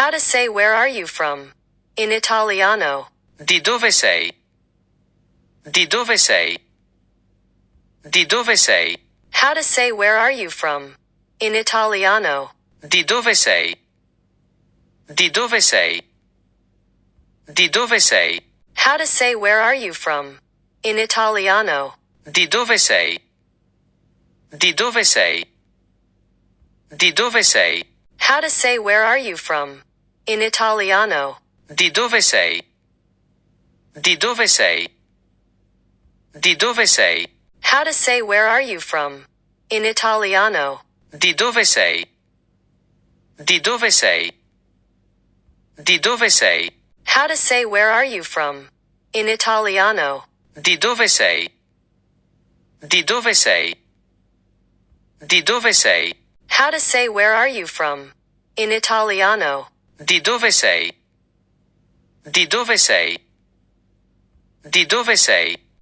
How to say where are you from? In Italiano. Di dove sei? Di dove sei? Di dove sei? How to say where are you from? In Italiano. Di dove sei? Di dove sei? Di dove sei? How to say where are you from? In Italiano. Di dove sei? Di dove sei? Di dove sei? How to say where are you from? In Italiano. Di dove sei? Di dove sei? Di dove sei? How to say where are you from? In Italiano. Di dove sei? Di dove sei? Di dove sei? How to say where are you from? In Italiano. Di dove sei? Di dove sei? Di dove sei? How to say where are you from? In Italiano. Di dove sei? Di dove sei? Di dove sei?